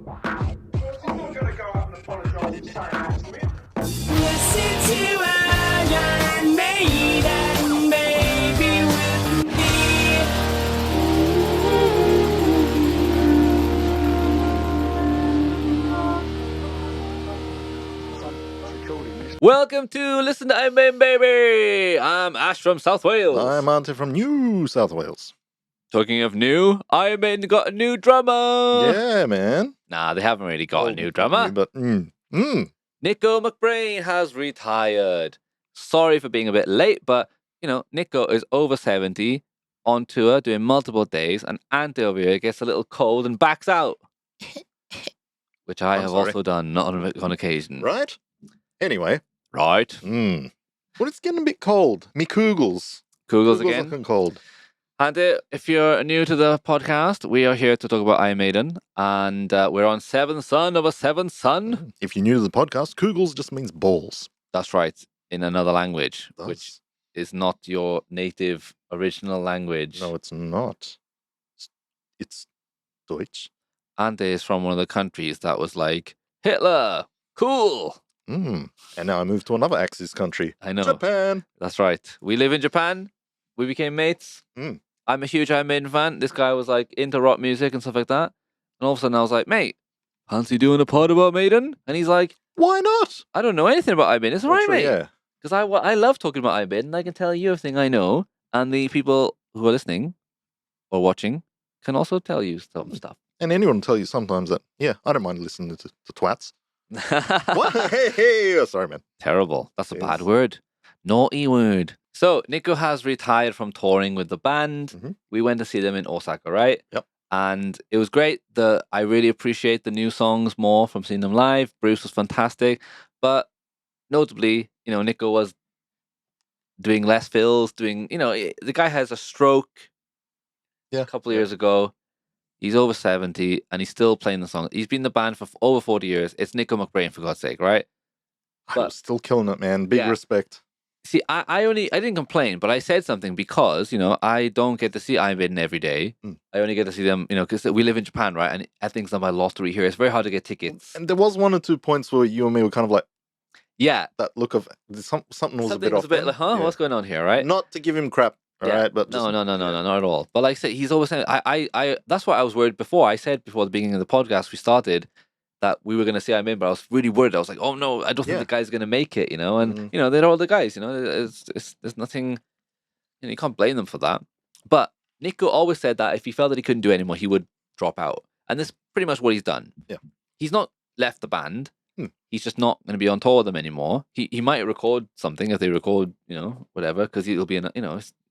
I'm not going to go out and apologise for saying that to him. Listen to Iron Maiden, baby, with me. Welcome to Listen to Iron Maiden, baby. I'm Ash from South Wales. I'm Ante from New South Wales. Talking of new, Iron Maiden got a new drummer. Yeah, man. Nah, they haven't really got a new drummer. But Nico McBrain has retired. Sorry for being a bit late, but Nico is over 70, on tour, doing multiple days, and Ante over here gets a little cold and backs out. Which I have also done, not on occasion. Right? Anyway. Right. Well, it's getting a bit cold. Me Kugels. Kugels again. Looking cold. And if you're new to the podcast, we are here to talk about Iron Maiden, and we're on Seventh Son of a Seventh Son. If you're new to the podcast, Kugels just means balls. That's right, in another language, It does. which is not your native original language. No, it's not. It's Deutsch. Ante is from one of the countries that was like, Hitler, cool. And now I moved to another Axis country. I know. Japan. That's right. We live in Japan. We became mates. I'm a huge Iron Maiden fan. This guy was like into rock music and stuff like that. And all of a sudden I was like, mate, fancy doing a pod about Maiden? And he's like, why not? I don't know anything about Iron Maiden. It's all right, mate. Yeah. Because I love talking about Iron Maiden. I can tell you everything I know. And the people who are listening or watching can also tell you some stuff. And anyone will tell you sometimes that, yeah, I don't mind listening to twats. What? Hey, oh, sorry, man. Terrible. That's a bad word. Naughty word. So, Nico has retired from touring with the band. We went to see them in Osaka, right? Yep. And it was great. I really appreciate the new songs more from seeing them live. Bruce was fantastic. But notably, Nico was doing less fills, the guy has a stroke a couple of years ago. He's over 70 and he's still playing the song. He's been in the band for over 40 years. It's Nico McBrain, for God's sake, right? But I'm still killing it, man. Big respect. See, I didn't complain, but I said something because, I don't get to see Iron Maiden every day. I only get to see them, because we live in Japan, right? And I think it's on my lottery here. It's very hard to get tickets. And there was 1 or 2 points where you and me were kind of like, yeah, that look of something was a bit off. Like, what's going on here, right? Not to give him crap, right? But just, no, not at all. But like I said, he's always saying, I that's why I was worried before. I said before the beginning of the podcast we started that we were going to see Iron Maiden, but I was really worried. I was like, oh no, I don't think the guy's going to make it, and they're all the guys, there's nothing, you can't blame them for that. But Nico always said that if he felt that he couldn't do it anymore, he would drop out, and that's pretty much what he's done. Yeah, he's not left the band. He's just not going to be on tour with them anymore. He might record something if they record, whatever, because he'll be in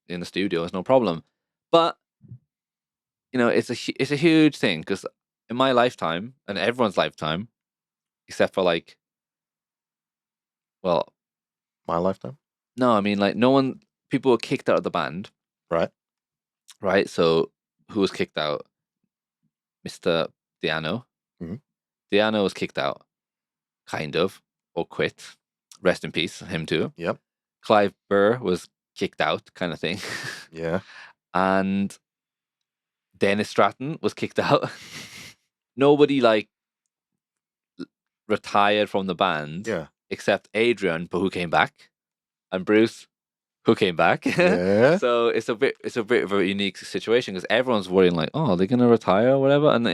the studio. It's no problem. But it's a huge thing because in my lifetime and everyone's lifetime, except for my lifetime. No, I mean people were kicked out of the band. Right. So who was kicked out? Mr. Diano. Diano was kicked out. Kind of, or quit. Rest in peace, him too. Yep. Clive Burr was kicked out, kind of thing. Yeah. And Dennis Stratton was kicked out. Nobody retired from the band. Yeah. Except Adrian, but who came back, and Bruce, who came back. Yeah. So it's a bit of a unique situation because everyone's worrying oh, are they gonna retire or whatever? And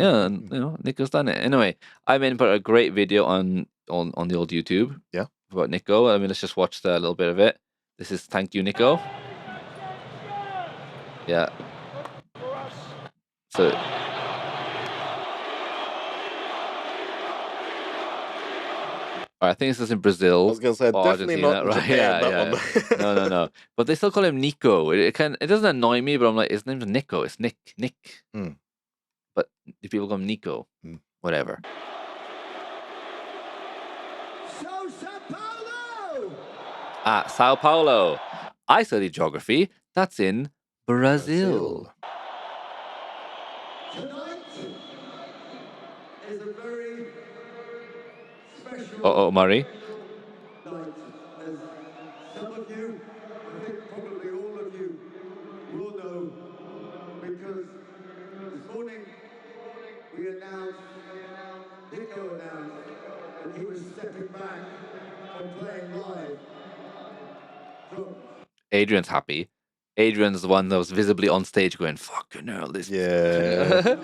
Nico's done it anyway. I put a great video on the old YouTube. Yeah. About Nico. Let's just watch a little bit of it. This is Thank You, Nico. Yeah. So. I think this is in Brazil. I was gonna say definitely not in Japan, yeah. No. But they still call him Nico. It doesn't annoy me, but I'm like, his name's Nico. It's Nick. But the people call him Nico. Whatever. So, Sao Paulo! Sao Paulo. I studied geography. That's in Brazil. Tonight is a very special Murray. night, as some of you, I think probably all of you, will know, because this morning we announced Nico announced that he was stepping back from playing live drums. Adrian's happy. Adrian's the one that was visibly on stage going, fucking hell, this. Yeah.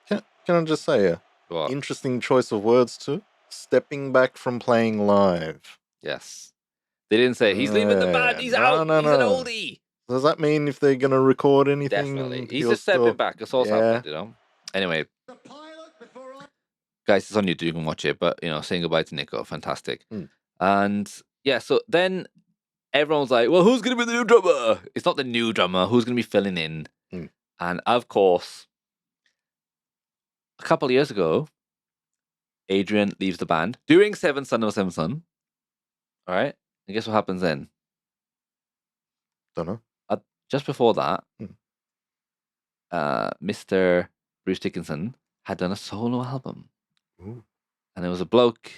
Can I just say What? interesting choice of words too? Stepping back from playing live. Yes. They didn't say, he's leaving the band, he's out, he's an oldie. Does that mean if they're gonna record anything? Definitely. and He's he'll just stepping still- back. It's all happened, you know? Anyway, The pilot before I... guys, it's on YouTube, you can watch it, but, you know, saying goodbye to Nico, fantastic. Mm. And, yeah, so then everyone's like, well, who's going to be the new drummer? It's not the new drummer. Who's going to be filling in? Mm. And, of course, a couple of years ago, Adrian leaves the band doing Seven Son of Seven Son. All right? And guess what happens then? Don't know. Just before that, Mm. Mr. Bruce Dickinson had done a solo album. Ooh. And there was a bloke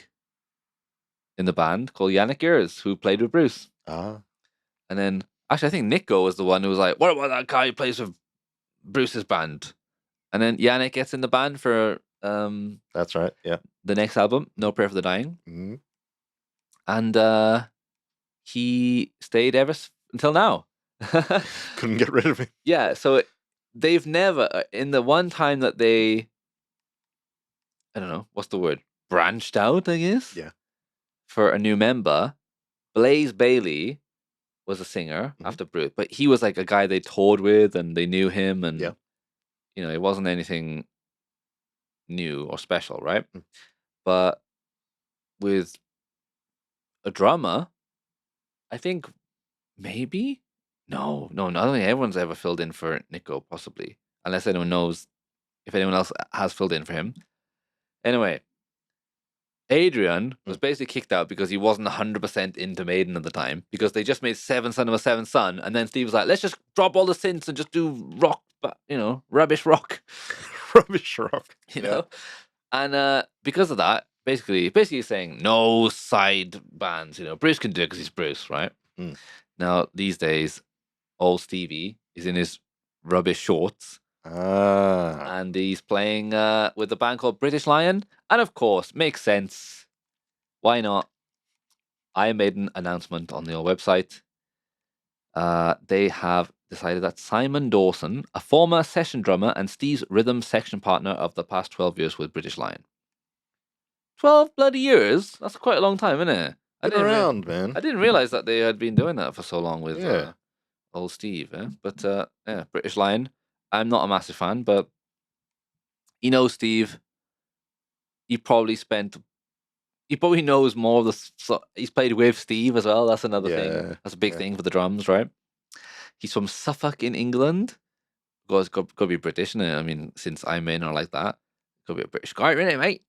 in the band called Yannick Gers who played with Bruce. Ah. And then, actually, I think Nico was the one who was like, what about that guy who plays with Bruce's band? And then Yannick gets in the band for That's right. Yeah. the next album, No Prayer for the Dying. Mm. And he stayed until now. Couldn't get rid of him. Yeah, so they've never, in the one time that they, I don't know, what's the word? Branched out, I guess? Yeah. For a new member, Blaze Bailey was a singer Mhm. after Bruce, but he was like a guy they toured with and they knew him, and Yeah. you know, it wasn't anything new or special, right? Mm. But with a drummer, I think maybe I don't think everyone's ever filled in for Nico, possibly, unless anyone knows if anyone else has filled in for him. Anyway, Adrian was basically kicked out because he wasn't 100% into Maiden at the time, because they just made Seven Son of a Seven Son, and then Steve was like, let's just drop all the synths and just do rock, you know, rubbish rock, Rubbish rock. you know? And because of that, basically saying no side bands, you know, Bruce can do it because he's Bruce, right? Mm. Now, these days, old Stevie is in his rubbish shorts, Ah. and he's playing with a band called British Lion. And of course, makes sense. Why not? I made an announcement on the old website. They have decided that Simon Dawson, a former session drummer and Steve's rhythm section partner of the past 12 years with British Lion. 12 bloody years? That's quite a long time, isn't it? Been around, man. I didn't realize that they had been doing that for so long with Yeah. old Steve. But yeah, British Lion. I'm not a massive fan, but you know, Steve, he probably knows more of the. He's played with Steve as well. That's another thing. Yeah, That's a big yeah. thing for the drums, right? He's from Suffolk in England. Got to be British, innit? I mean, since I'm in or like that, got to be a British guy, innit, mate?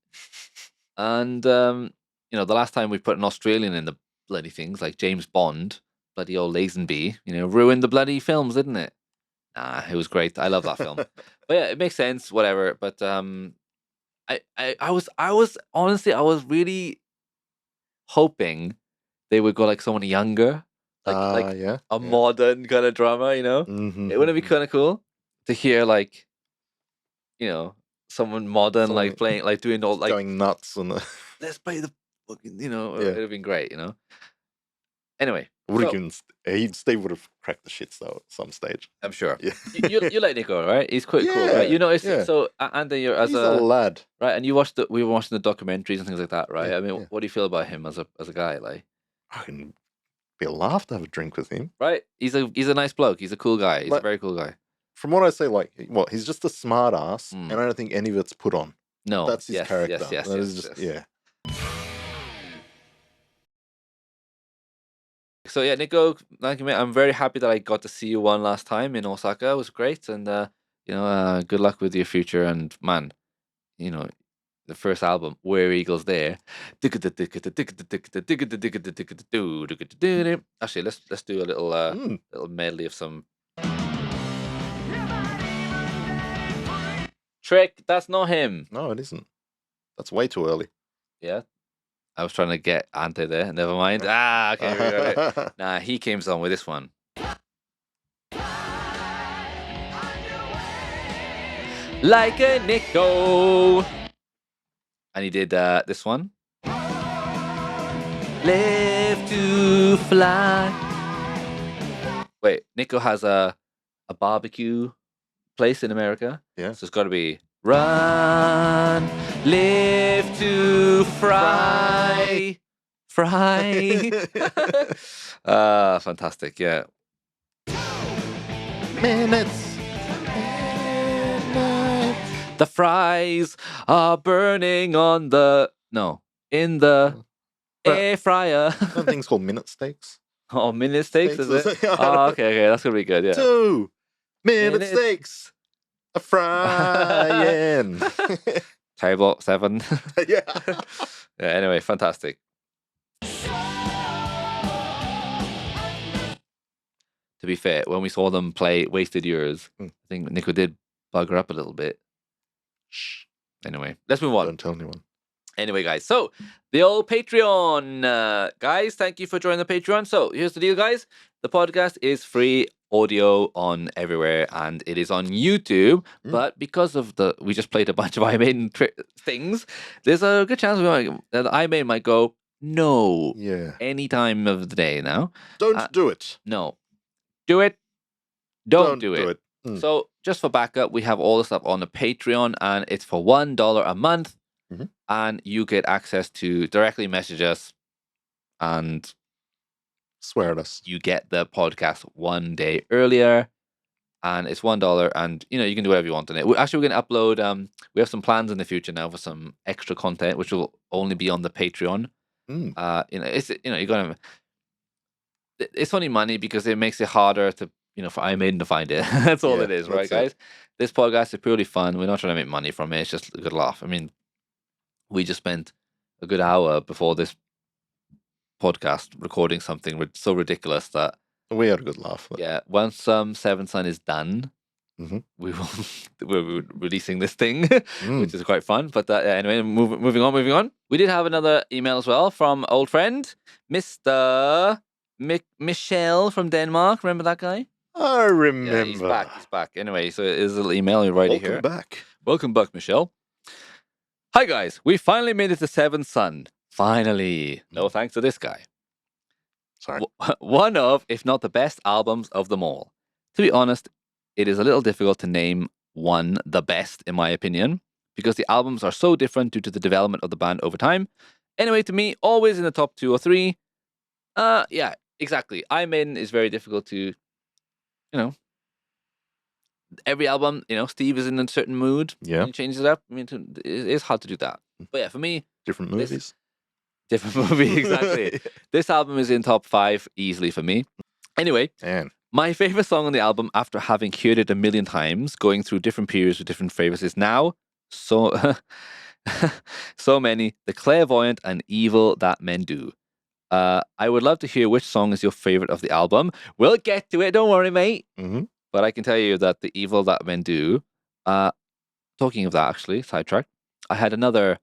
And you know, the last time we put an Australian in the bloody things, like James Bond, bloody old Lazenby, you know, ruined the bloody films, didn't it? Nah, it was great. I love that film. But yeah, it makes sense, whatever. But I was honestly, I was really hoping they would go like someone younger, like Yeah. a modern kind of drama, you know? Mm-hmm. It wouldn't be kind of cool to hear like, you know, someone modern Someone like playing, like doing all like, going nuts on the. let's play the fucking, you know, Yeah. it'd have been great, you know? Anyway, Would have so- given Steve would have cracked the shits though at some stage. I'm sure. Yeah. You like Nico, right? He's quite cool, Yeah, right? You know, it's yeah. so Andy, you're as He's a lad. right, and we were watching the documentaries and things like that, right? Yeah, I mean, yeah. what do you feel about him as a guy, like? I can be a laugh to have a drink with him. Right? He's a nice bloke. He's a cool guy. He's a Like- very cool guy. From what I say, like, what he's just a smart ass, Mm. and I don't think any of it's put on. No, That's his yes, character. Yes, That yes, is just yes. yeah. So yeah, Nico, thank you, mate. I'm very happy that I got to see you one last time in Osaka. It was great, and you know, good luck with your future. And man, you know, the first album, Where Eagles There. Actually, let's do a little little medley of some. Trick, that's not him. No, it isn't. That's way too early. Yeah, I was trying to get Ante there. Never mind. Ah, okay, we got it. Nah, he came on with this one. like a Nico. And he did this one. Live to fly. Wait, Nico has a barbecue place in America. Yeah. So it's got to be run, live to fry. Fry. Fantastic, yeah. Minutes. The fries are burning on the in the air fryer. Something's called minute steaks. Oh, minute steaks, is it? Yeah. Oh, okay, that's gonna be good. Yeah. 2 minute Minute. steaks. A frying. Table 7. Yeah. Yeah. Anyway, fantastic. To be fair, when we saw them play Wasted Years, I think Nico did bugger up a little bit. Shh. Anyway, let's move on. Don't tell anyone. Anyway, guys, so the old Patreon. Guys, thank you for joining the Patreon. So here's the deal, guys. The podcast is free audio on everywhere, and it is on YouTube. But because of we just played a bunch of ironmaiden things, there's a good chance that ironmaiden might go, no, Yeah. any time of the day now. Don't do it. No. Do it. Don't do it. Mm. So just for backup, we have all the stuff on the Patreon, and it's for $1 a month. Mhm. And you get access to directly message us, and Swear at us. you get the podcast 1 day earlier. And it's $1, and you can do whatever you want on it. We're going to upload. We have some plans in the future now for some extra content, which will only be on the Patreon. It's you're gonna. It's only money because it makes it harder to for ironmaiden to find it. That's all Yeah, it is, right, that's it. guys? This podcast is purely fun. We're not trying to make money from it. It's just a good laugh. I mean, we just spent a good hour before this podcast recording something so ridiculous that We had a good laugh. yeah. Once Seven Sun is done, Mhm. we're releasing this thing, Mm. which is quite fun. But anyway, moving on. We did have another email as well from old friend Mr. Michelle from Denmark. Remember that guy? I remember. Yeah, he's back. Anyway, so here's a little email right Welcome here. back. Welcome back, Michelle. Hi guys, we finally made it to Seven Sun. Finally. No thanks to this guy. Sorry. One of, if not the best albums of them all. To be honest, it is a little difficult to name one the best, in my opinion, because the albums are so different due to the development of the band over time. Anyway, to me, always in the top 2 or 3. Yeah, exactly. Ironmaiden is very difficult to, every album, Steve is in a certain mood. Yeah. And he changes it up. I mean, it is hard to do that. But yeah, for me, Different movies. different movie, exactly. This album is in top 5 easily for me. Anyway, And my favorite song on the album, after having heard it a million times, going through different periods with different favorites, is now so many. The Clairvoyant and Evil That Men Do. I would love to hear which song is your favorite of the album. We'll get to it. Don't worry, mate. Mhm. But I can tell you that the Evil That Men Do. Talking of that, actually, sidetrack. I had another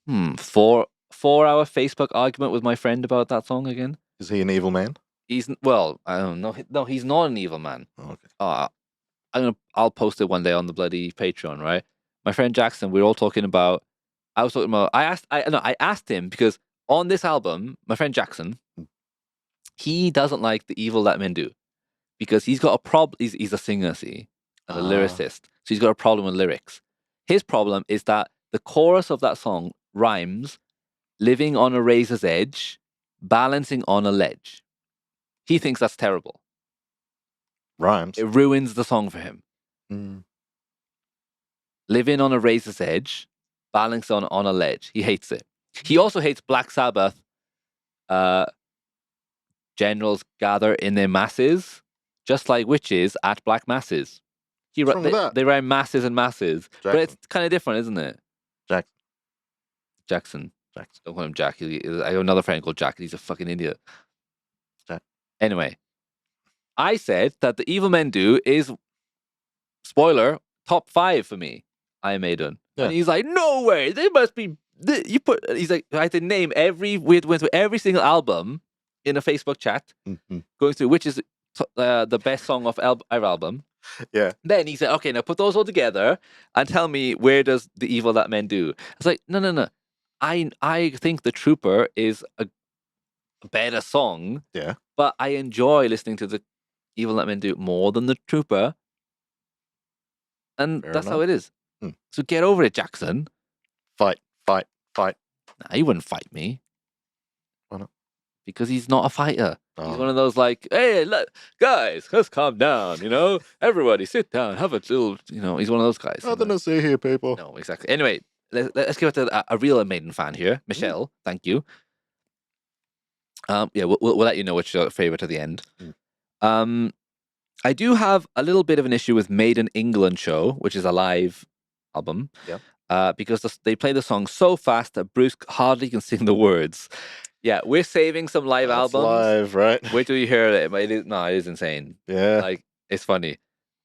4-hour Facebook argument with my friend about that song again. is he an evil man? I don't know. No, he's not an evil man. Oh, okay. I'll post it one day on the bloody Patreon, right? My friend Jackson, we were all talking about. I asked him because on this album, my friend Jackson, he doesn't like the Evil That Men Do because he's got a problem. He's a singer, see, and a lyricist, so he's got a problem with lyrics. His problem is that the chorus of that song rhymes, living on a razor's edge, balancing on a ledge. He thinks that's terrible. Rhymes. It ruins the song for him. Mm. Living on a razor's edge, balancing on a ledge. He hates it. He also hates Black Sabbath. Generals gather in their masses, just like witches at black masses. What's wrong with that? They rhyme masses and masses, but Jackson. it's kind of different, isn't it? Jackson. Jackson. Don't call him Jack. I have another friend called Jack, and he's a fucking idiot. Jack. Anyway, I said that the Evil Men Do is, spoiler, top 5 for me. Iron Maiden. Yeah. And he's like, no way, they must be. He's like, I had to name we went through every single album in a Facebook chat, Mhm. going through which is the best song of our album. Yeah. Then he said, okay, now put those all together and tell me, where does The Evil That Men Do? It's like, no. I think The Trooper is a better song, Yeah. but I enjoy listening to The Evil That Men Do more than The Trooper. And Fair that's how enough. it is. Hmm. So get over it, Jackson. Fight. Nah, he wouldn't fight me. Why not? Because he's not a fighter. He's Oh. one of those like, hey, guys, let's calm down, Everybody sit down, have a little, he's one of those guys. Nothing to see here, people. No, exactly. Anyway, let's give it to a real Maiden fan here. Michelle, thank you. Yeah, we'll let you know which your favorite at the end. I do have a little bit of an issue with Maiden England show, which is a live album. Yeah. Because they play the song so fast that Bruce hardly can sing the words. Yeah, we're saving some live That's albums. live, right? Wait till you hear it. It is insane. Yeah. Like, it's funny.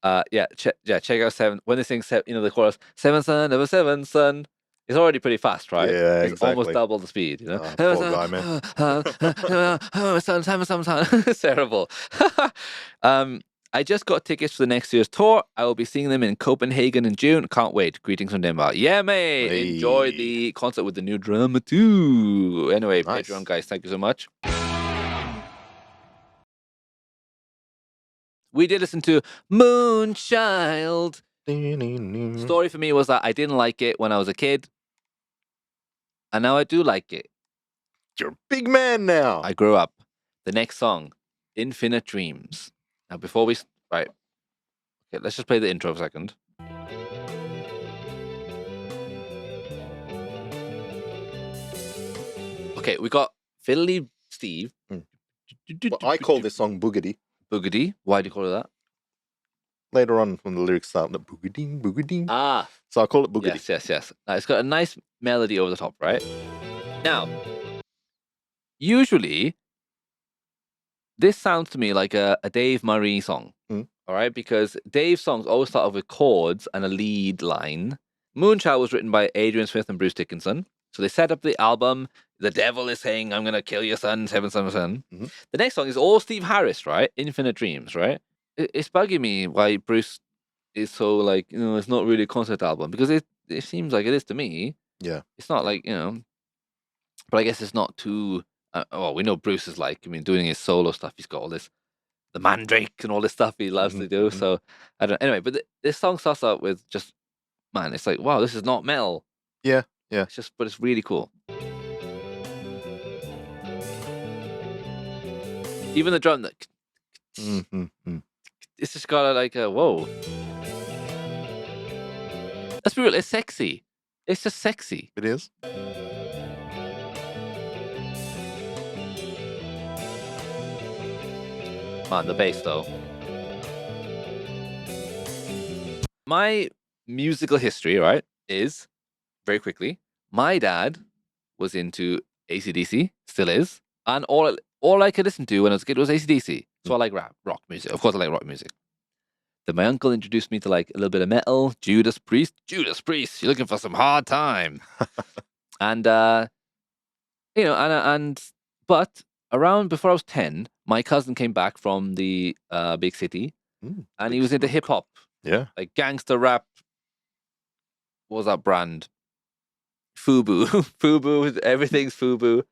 Check out 7 when they sing the chorus, 7 son of a 7 son. It's already pretty fast, right? Yeah, it's exactly. almost double the speed, Poor guy, man. Son. It's terrible. I just got tickets for the next year's tour. I will be seeing them in Copenhagen in June. Can't wait. Greetings from Denmark. Yeah, mate. Hey. Enjoy the concert with the new drummer too. Anyway, Nice. Patreon guys, thank you so much. We did listen to Moonchild. Story for me was that I didn't like it when I was a kid. And now I do like it. You're a big man now. I grew up. The next song, Infinite Dreams. Now, before we... Right. Okay, let's just play the intro for a second. Okay, we got Fiddly Steve. Well, I call this song Boogity. Boogity. Why do you call it that? Later on, when the lyrics start, the boogading, boogading. Ah. So I call it Boogity. Yes. Now, it's got a nice melody over the top, right? Now, usually, this sounds to me like a Dave Murray song. All right? Because Dave's songs always start off with chords and a lead line. Moonchild was written by Adrian Smith and Bruce Dickinson. So they set up the album. The devil is saying, I'm going to kill your son, 7 son. Mm-hmm. The next song is all Steve Harris, right? Infinite Dreams, right? It's bugging me why Bruce is so like, it's not really a concert album. Because it seems like it is to me. Yeah. It's not like, but I guess it's not too... we know Bruce is like, doing his solo stuff. He's got all this, the Mandrake and all this stuff he loves to do. So, I don't... Anyway, but this song starts out with just, man, it's like, wow, this is not metal. Yeah. But it's really cool. Even the drum, it's just got like a whoa. Let's be real, it's sexy. It's just sexy. It is. Man, the bass though. My musical history, right, is very quickly. My dad was into AC/DC, still is, and all I could listen to when I was a kid was AC/DC. So I like rock music. Of course, I like rock music. Then my uncle introduced me to like a little bit of metal. Judas Priest. You're looking for some hard time. And but around before I was 10, my cousin came back from the big city, and he was into hip hop. Yeah, like gangster rap. What was that brand? Fubu. Fubu. Everything's Fubu.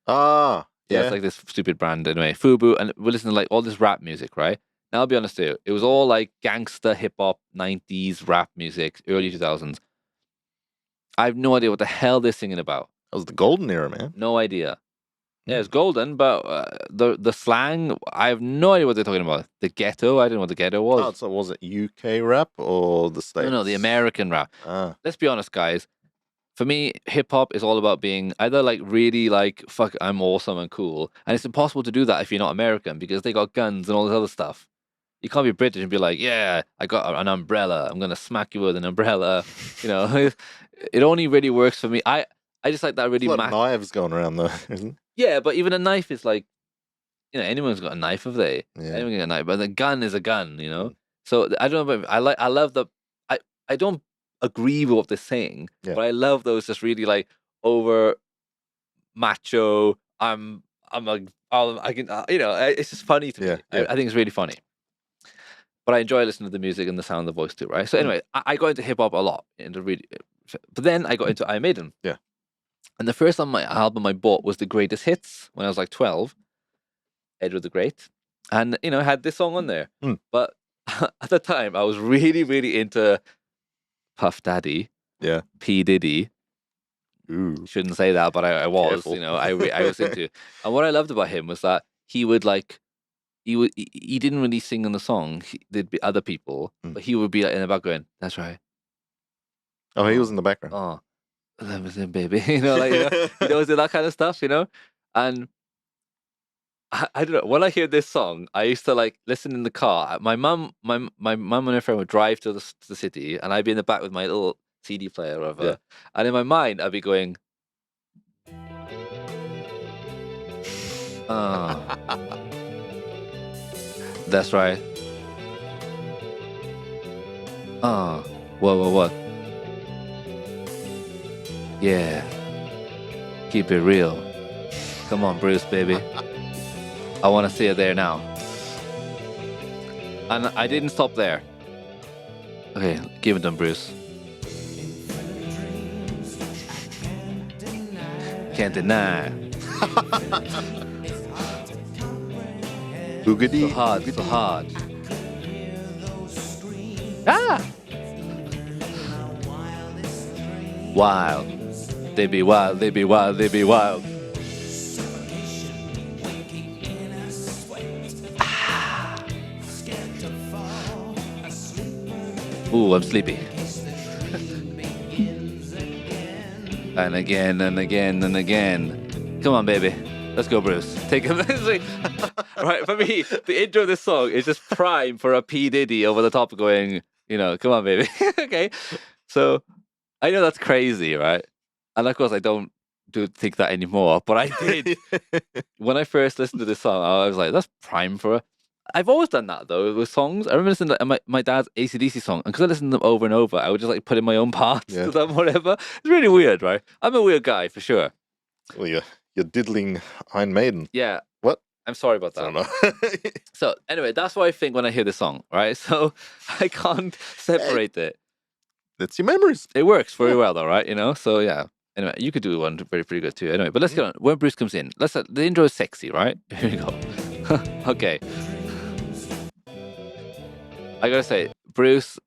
Ah, yeah, it's like this stupid brand anyway. Fubu, and we're listening to like all this rap music, right? Now I'll be honest with you, it was all like gangster hip hop, 90s rap music, early 2000s. I have no idea what the hell they're singing about. That was the golden era, man. No idea. Yeah, it's golden, but the slang, I have no idea what they're talking about. The ghetto, I didn't know what the ghetto was. Oh, so was it UK rap or the States? No, the American rap. Let's be honest, guys. For me, hip hop is all about being either like really like, fuck, I'm awesome and cool. And it's impossible to do that if you're not American because they got guns and all this other stuff. You can't be British and be like, yeah, I got an umbrella. I'm going to smack you with an umbrella. It only really works for me. I just like that really... There's a lot of knives going around though, isn't it? Yeah, but even a knife is like, anyone's got a knife, have they? Yeah. Anyone got a knife, but the gun is a gun, So I don't know, but I love I don't agree with what they're saying, but I love those just really like over macho. I can, it's just funny to me. Yeah. I think it's really funny. but I enjoy listening to the music and the sound of the voice too, right? So anyway, I got into hip hop a lot, but then I got into Iron Maiden. Yeah. And the first album I bought was the Greatest Hits when I was like 12, Edward the Great, and had this song on there. But at the time, I was really, really into Puff Daddy, Yeah. P Diddy. Ooh. Shouldn't say that, but I was, Careful. I was into. And what I loved about him was that he would he didn't really sing in the song. There'd be other people, but he would be like in the background. That's right. Oh, he was in the background. Oh, that was him, baby. He always did that kind of stuff, And I don't know. When I hear this song, I used to like listen in the car. My mum and her friend would drive to the city, and I'd be in the back with my little CD player or whatever. Yeah. And in my mind, I'd be going, that's right. What? Yeah. Keep it real. Come on, Bruce, baby. I want to see it there now. And I didn't stop there. Okay, give it to him, Bruce. Can't deny. Boogity. So hard. Ah! Wild. They be wild, they be wild, they be wild. Ooh, I'm sleepy. And again, and again, and again. Come on, baby. Let's go, Bruce. Take a minute. Right, for me, the intro of this song is just prime for a P. Diddy over the top going, come on, baby. Okay. So I know that's crazy, right? And of course, I don't think that anymore, but I did. When I first listened to this song, I was like, that's prime for a... I've always done that though with songs. I remember listening to my dad's AC/DC song, and because I listened to them over and over, I would just like put in my own parts to them, whatever. It's really weird, right? I'm a weird guy for sure. Well, you're diddling Iron Maiden. Yeah. What? I'm sorry about that. I don't know. So anyway, that's what I think when I hear the song, right? So I can't separate it. That's your memories. It works very well though, right? So yeah. Anyway, you could do one pretty good too. Anyway, but let's get on. When Bruce comes in, the intro is sexy, right? Here we go. Okay. I gotta say, Bruce,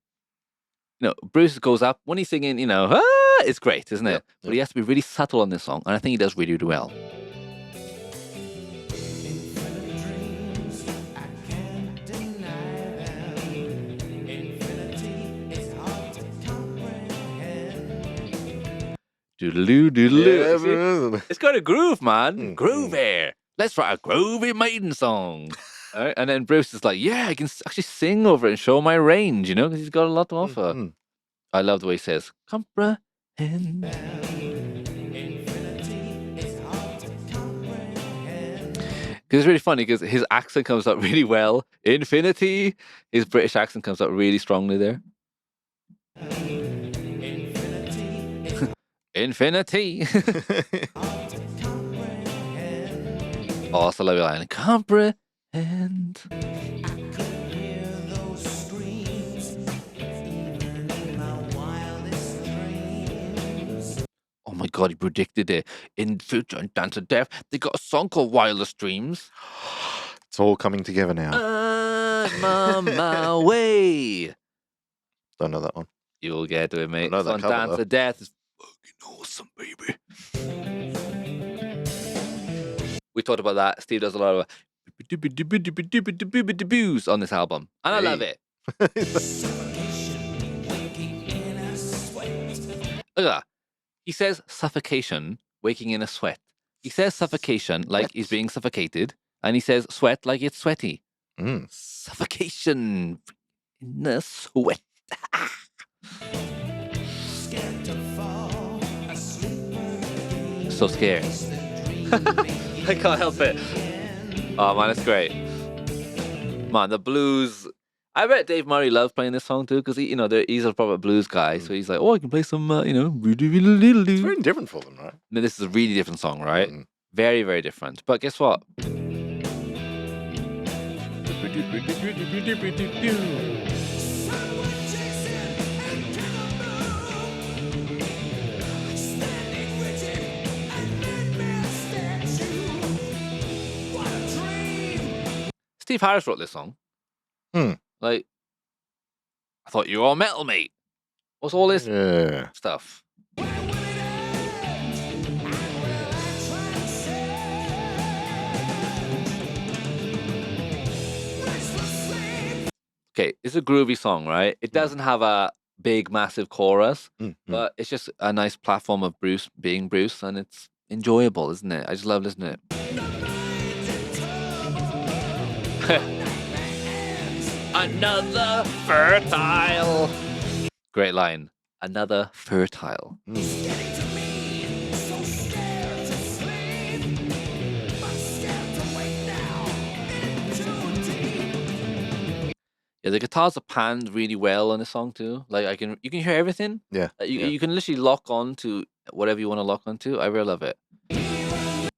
Bruce goes up when he's singing, it's great, isn't it? But he has to be really subtle on this song, and I think he does really, really well. Doodaloo, doodaloo. Yeah, It's got a groove, man. Groovy. Let's write a groovy Maiden song. Right? And then Bruce is like, yeah, I can actually sing over it and show my range, because he's got a lot to offer. I love the way he says, comprehend. Because it's really funny because his accent comes out really well. Infinity. His British accent comes out really strongly there. Infinity. Also love your line. Comprehend. Oh my god, he predicted it. In Future and Dance of Death, they got a song called Wildest Dreams. It's all coming together now. I'm on my way. Don't know that one. You'll get to it, mate. I know that On cover, Dance though. of Death is fucking awesome, baby. We talked about that. Steve does a lot of boos on this album, and I love it. Look at that. He says suffocation, waking in a sweat. He says suffocation like he's being suffocated, and he says sweat like it's sweaty. Suffocation in a sweat. So scared. I can't help it. Oh man, it's great. Man, the blues. I bet Dave Murray loves playing this song too, because he's a proper blues guy. So he's like, oh, I can play some, It's very different for them, right? No, this is a really different song, right? Very, very different. But guess what? Steve Harris wrote this song. Like, I thought you were all metal, mate. What's all this Yeah. stuff? Okay, it's a groovy song, right? It doesn't have a big, massive chorus, but it's just a nice platform of Bruce being Bruce, and it's enjoyable, isn't it? I just love listening to it. Another fertile. Great line. Another fertile. Yeah, the guitars are panned really well on the song too. Like you can hear everything. Yeah. You can literally lock on to whatever you want to lock onto. I really love it.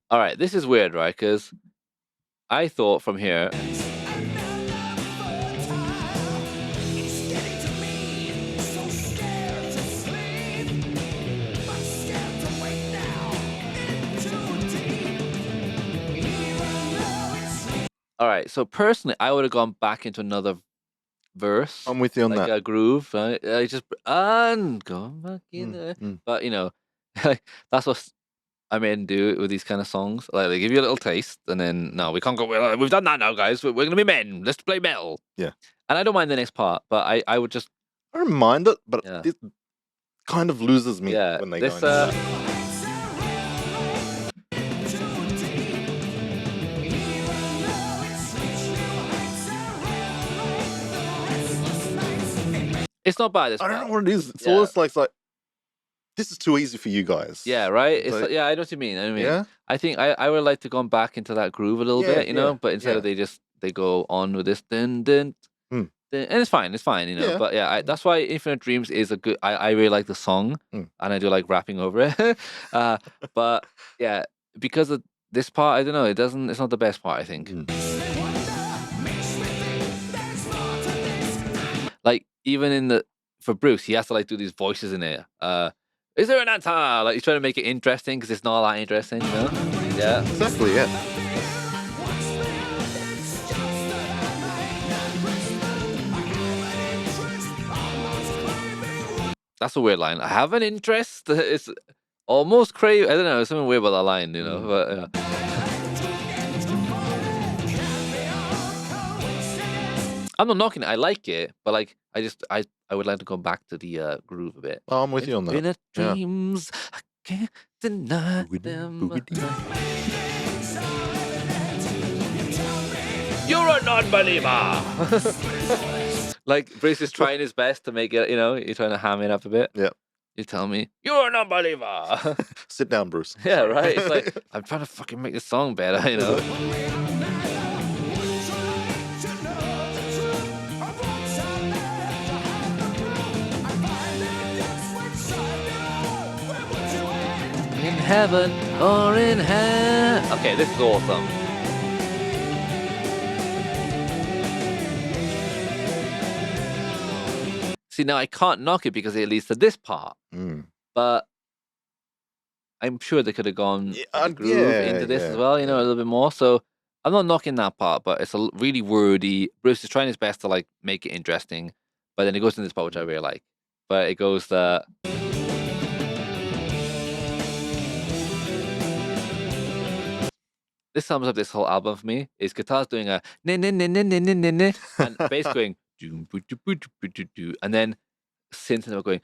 All right, this is weird, right? Because I thought from here. All right, so personally, I would have gone back into another verse. I'm with you on like that. a groove, right? I just and go back in there. But that's what ironmaiden do with these kind of songs. Like they give you a little taste, and then no, we can't go. We've done that now, guys. We're gonna be men. Let's play metal. Yeah. And I don't mind the next part, but I would just. I don't mind it, but Yeah. it kind of loses me Yeah, when they this, go into that. It's not bad. I don't know what it is. It's almost like this is too easy for you guys. Yeah, right. It's Like- I know what you mean. Yeah. I think I would like to go back into that groove a little Yeah, bit, yeah, but instead of they go on with this dun dun, dun, and it's fine, Yeah. But yeah, that's why Infinite Dreams is a good. I really like the song, and I do like rapping over it. But yeah, because of this part, I don't know. It's not the best part. I think. Like even for Bruce, he has to like do these voices in it. Is there an answer? Like he's trying to make it interesting because it's not that interesting, Yeah. Exactly. Yeah. That's a weird line. I have an interest. It's almost crazy. I don't know. There's something weird about that line, But yeah. I'm not knocking it. I like it, but like I would like to go back to the groove a bit. Oh, I'm with you on that. Infinite Yeah. dreams, I can't deny them. You're a non-believer. Like Bruce is trying his best to make it. You're trying to ham it up a bit. Yeah. You tell me you're a non-believer. Sit down, Bruce. Yeah, right. It's like I'm trying to fucking make this song better. In heaven or in hell. Okay, this is awesome. See, now I can't knock it because it leads to this part. But I'm sure they could have gone groove into this as well, a little bit more. So I'm not knocking that part, but it's a really wordy. Bruce is trying his best to like make it interesting, but then it goes into this part which I really like. But it goes this sums up this whole album for me. Is guitars doing a ne ne ne ne ne ne ne ne and bass going do do do do do do do, and then synth and going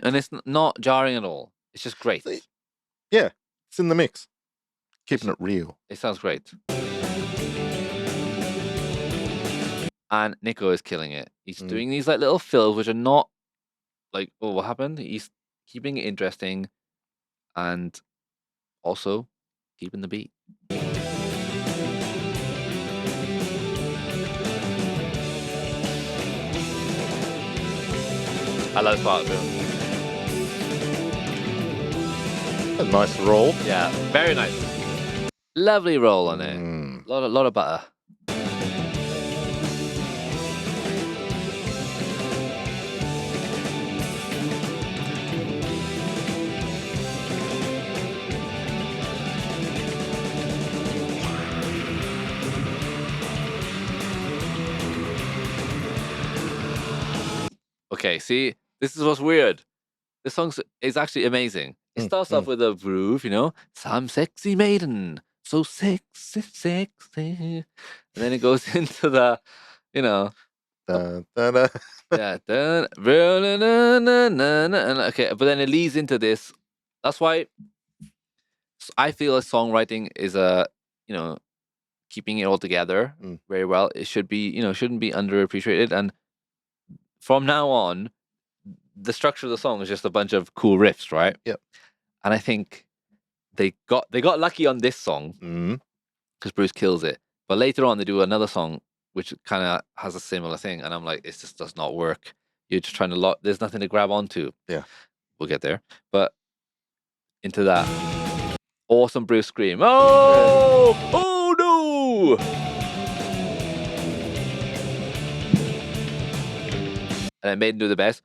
and it's not jarring at all. It's just great. Yeah, it's in the mix. Keeping it real. It sounds great. And Nico is killing it. He's doing these like little fills which are not like, oh, what happened? He's keeping it interesting and also keeping the beat. I love this part of it. A nice roll. Yeah, very nice. Lovely roll on it. Mm. Lot of butter. Okay, see, this is what's weird. This song is actually amazing. It starts off with a groove, you know, some sexy maiden, so sexy, sexy, and then it goes into the, you know, Da, da, da. yeah, and okay, but then it leads into this. That's why I feel like songwriting is you know, keeping it all together very well. It should be, you know, shouldn't be underappreciated. And from now on, the structure of the song is just a bunch of cool riffs, right? Yep. And I think they got lucky on this song because Bruce kills it. But later on, they do another song which kind of has a similar thing, and I'm like, it just does not work. You're just trying to there's nothing to grab onto. Yeah, we'll get there. But into that awesome Bruce scream. Oh, oh no! And then Maiden do the best.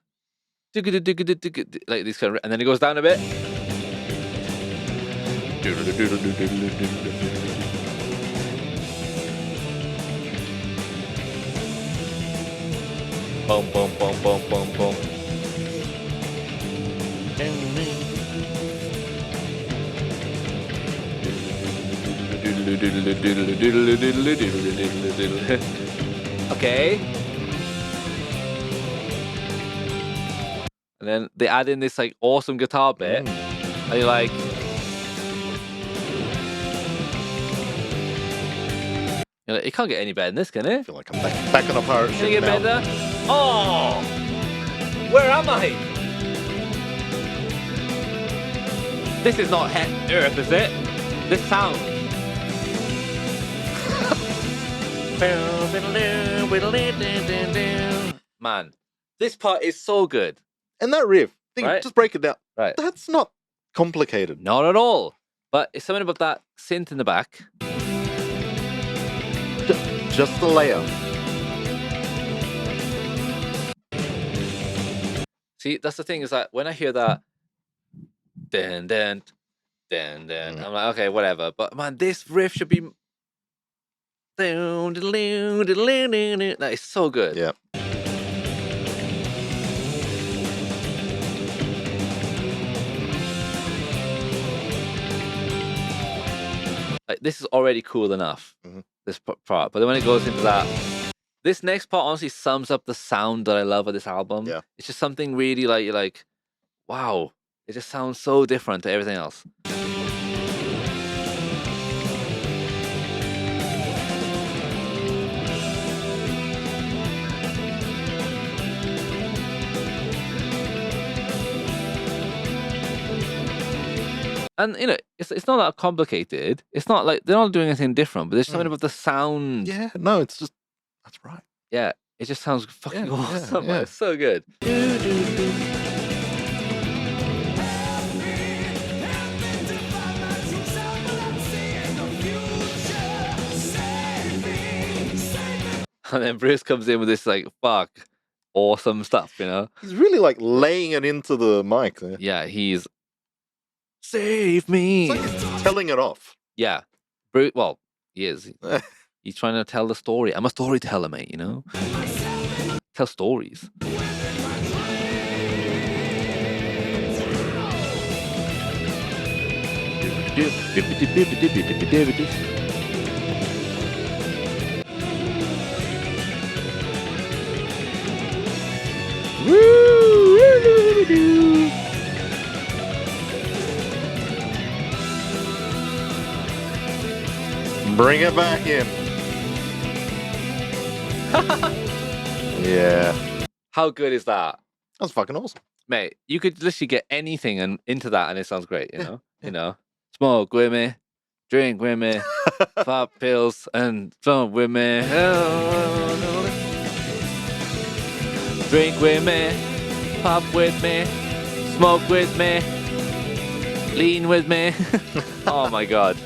Like this kind of, and then it goes down a bit. Boom, boom, boom, boom, boom, boom. Okay. And then they add in this like awesome guitar bit. And you're like, it can't get any better than this, can it? I feel like I'm back on a pirate Can ship it get now. better? Oh! Where am I? This is not Earth, is it? This sound. Man, this part is so good. And that riff, Right? just break it down. Right. That's not complicated. Not at all. But it's something about that synth in the back. Just the layer. See, that's the thing is that when I hear that, then, I'm like, okay, whatever. But man, this riff should be. That is so good. Yeah. Like this is already cool enough. This part, but then when it goes into that, this next part honestly sums up the sound that I love of this album. Yeah. It's just something really like you're like, wow, it just sounds so different to everything else. And you know, it's not that complicated. It's not like they're not doing anything different, but there's something about the sound. Yeah, no, it's just that's right. Yeah, it just sounds fucking Yeah, awesome. yeah. It's so good. And then Bruce comes in with this like awesome stuff, you know? He's really like laying it into the mic there. Yeah, he's save me. It's like he's telling it off. Yeah. Bruce, well, he is. He's trying to tell the story. I'm a storyteller, mate, you know? Tell stories. Bring it back in. Yeah. How good is that? That's fucking awesome. Mate, you could literally get anything and into that and it sounds great, you know? You know? Smoke with me, drink with me, pop pills and smoke with me. Drink with me, pop with me, smoke with me, lean with me. Oh my god.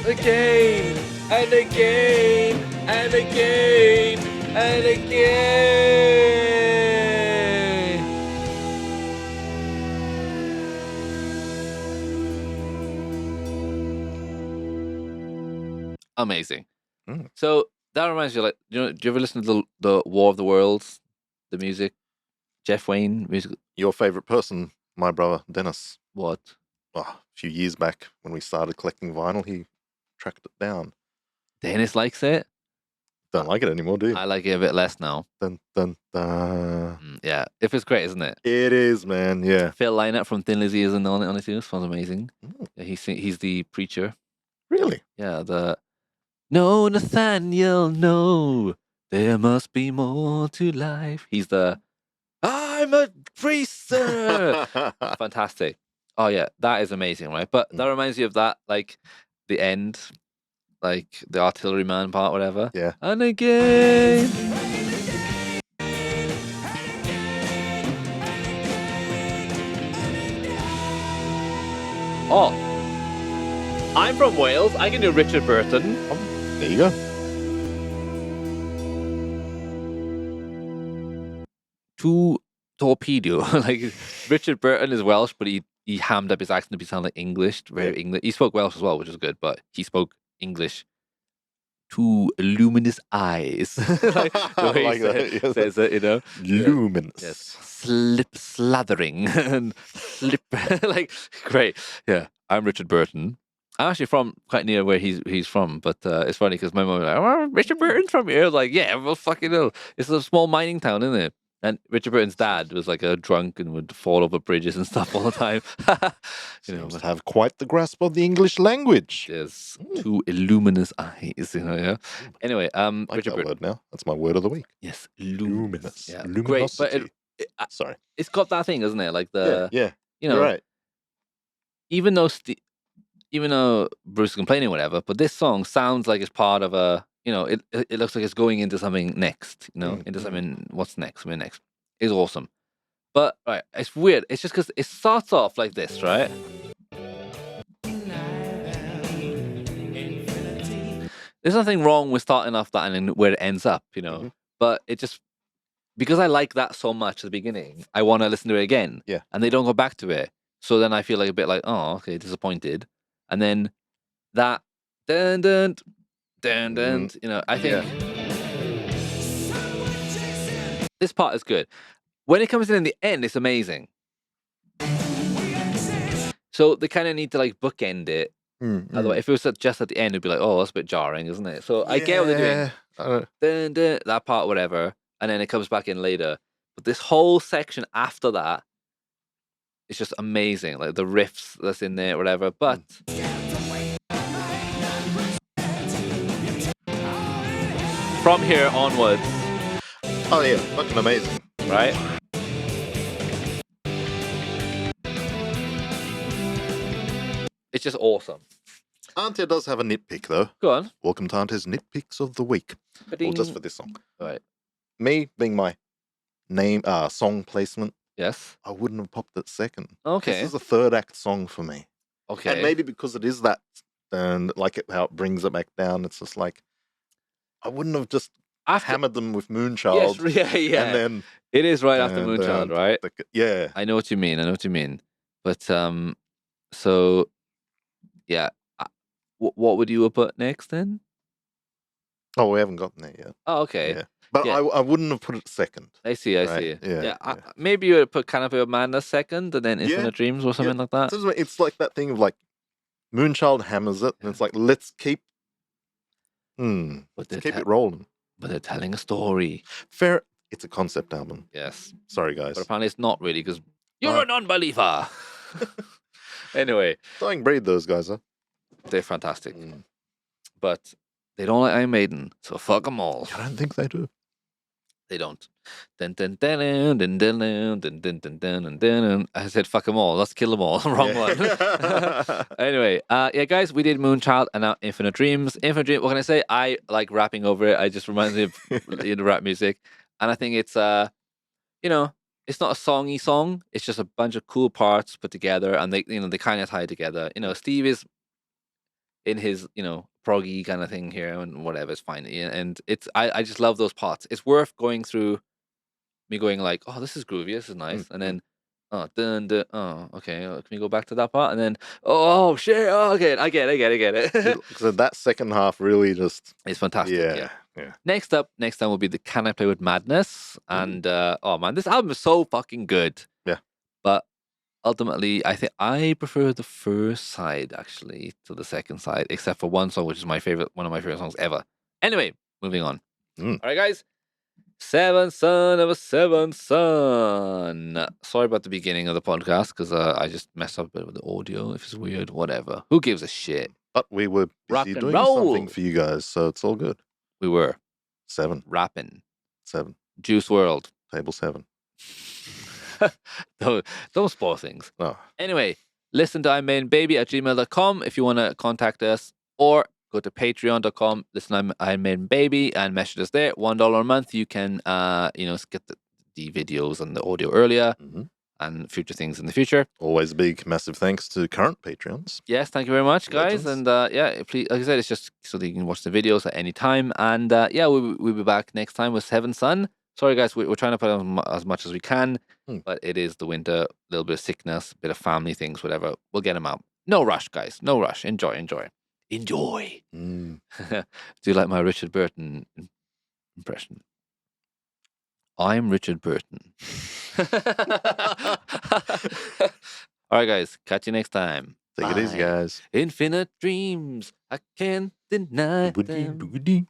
again and again and again and again. Amazing. Mm. So that reminds you, like, do you ever listen to the War of the Worlds, the music? Jeff Wayne music. Your favorite person, my brother Dennis. What? Oh, a few years back when we started collecting vinyl, he tracked it down. Dennis likes it. Don't like it anymore, do you? I like it a bit less now. Dun, dun, dun. Yeah, if it's great, isn't it? It is, man. Yeah. Phil Lynott from Thin Lizzy isn't on it too. Sounds amazing. Mm. Yeah, he's the preacher. Really? Yeah, the no Nathaniel, no, there must be more to life. He's the I'm a priest, sir. Fantastic. Oh yeah, that is amazing, right? But that reminds you of that, like the end, like the artilleryman part, whatever. Yeah. And again. Oh, I'm from Wales. I can do Richard Burton. There you go. To torpedo. Like Richard Burton is Welsh, but he hammed up his accent to be sound like English, very English. He spoke Welsh as well, which is good, but he spoke English. Two luminous eyes. Like the way like he that, says it, you know. Luminous. Yes. Slathering and slip. Like great. Yeah. I'm Richard Burton. I'm actually from quite near where he's from, but it's funny because my mom was like, "Oh, Richard Burton's from here." I was like, "Yeah, well, fucking hell. It's a small mining town, isn't it?" And Richard Burton's dad was like a drunk and would fall over bridges and stuff all the time. You know, Seems but to have quite the grasp of the English language. there's two luminous eyes, you know. Yeah. Anyway, Like Richard that Burton. word now. That's my word of the week. Yes, Luminous. Yeah, Luminosity. great. But Sorry. it's got that thing, isn't it? Like the Yeah. you know, You're right. even though Bruce is complaining, whatever, but this song sounds like it's part of a, you know, it looks like it's going into something next, you know, into something. What's next? Something next. It's awesome, but right, it's weird. It's just because it starts off like this, right? There's nothing wrong with starting off that and then where it ends up, you know. But it just because I like that so much at the beginning, I want to listen to it again. Yeah. And they don't go back to it, so then I feel like a bit like, oh, okay, disappointed. And then that dun dun dun dun, you know, I think this part is good. When it comes in the end, it's amazing. So they kind of need to like bookend it. Otherwise, if it was just at the end, it'd be like, oh, that's a bit jarring, isn't it? So I get what they're doing. Dun, dun, that part, whatever, and then it comes back in later. But this whole section after that is just amazing. Like the riffs that's in there, whatever. But from here onwards, Oh yeah, fucking amazing. right? It's just awesome. Auntie does have a nitpick though. Go on. Welcome to Auntie's nitpicks of the week. Well, just for this song. Right. Me being my name, song placement, Yes. I wouldn't have popped it second. Okay. This is a third act song for me. Okay. And maybe because it is that, and like how it brings it back down, it's just like, I wouldn't have just hammered them with Moonchild. Yes, yeah. And then it is right after Moonchild, right? Yeah. I know what you mean. But so yeah, what would you have put next then? Oh, we haven't gotten there yet. Oh, okay. Yeah. But Yeah. I wouldn't have put it second. I see. Right, yeah, yeah. Maybe you would put Canopy of Madness second, and then Infinite Yeah, Dreams or something like that. It's like that thing of like Moonchild hammers it, and it's like let's keep, let's keep it rolling. But they're telling a story. Fair. It's a concept album. Yes. Sorry, guys. But apparently it's not really because you're a non-believer. Anyway, Dying breed, those guys are. they're fantastic, but they don't like Iron Maiden, so fuck them all. I don't think they do. They don't. Dun, dun, dun, dun, dun, dun, dun, dun, dun, dun, dun, dun. I said fuck them all. Let's kill them all. Wrong one. Anyway, yeah, guys, we did Moonchild and now Infinite Dreams. Infinite Dreams. What can I say? I like rapping over it. I just reminds me of rap music, and I think it's you know, it's not a songy song. It's just a bunch of cool parts put together, and they kind of tie together. You know, Steve is, in his, proggy kind of thing here and whatever. It's fine. Yeah, and I just love those parts. It's worth going through me going like, oh, this is groovy, this is nice, and then oh, dun, dun, oh, okay, can we go back to that part? And then oh shit, oh, okay, I get it. So that second half really just It's fantastic. Yeah. yeah. Next time will be the Can I Play with Madness, and oh man, this album is so fucking good. Yeah. But ultimately, I think I prefer the first side actually to the second side, except for one song, which is one of my favorite songs ever. Anyway, moving on. All right, guys. Seventh Son of a Seventh Son. Sorry about the beginning of the podcast because I just messed up a bit with the audio. If it's weird, whatever. Who gives a shit? But we were Rock busy and doing roll. something for you guys, so it's all good. We were 7. rapping. 7. Juice World. Table 7. Don't spoil things. No. Anyway, listen to ironmaidenbaby@gmail.com if you want to contact us, or go to patreon.com, listen to ironmaidenbaby, and message us there. $1 a month. You can, get the videos and the audio earlier and future things in the future. Always a big, massive thanks to current Patreons. Yes, thank you very much, guys. Legends. And please, like I said, it's just so that you can watch the videos at any time. And we'll be back next time with Seventh Son. Sorry, guys, we're trying to put on as much as we can, but it is the winter, a little bit of sickness, a bit of family things, whatever. We'll get them out. No rush, guys. No rush. Enjoy. Do you like my Richard Burton impression? I'm Richard Burton. All right, guys. Catch you next time. Take it easy, Bye. guys. Infinite dreams, I can't deny them.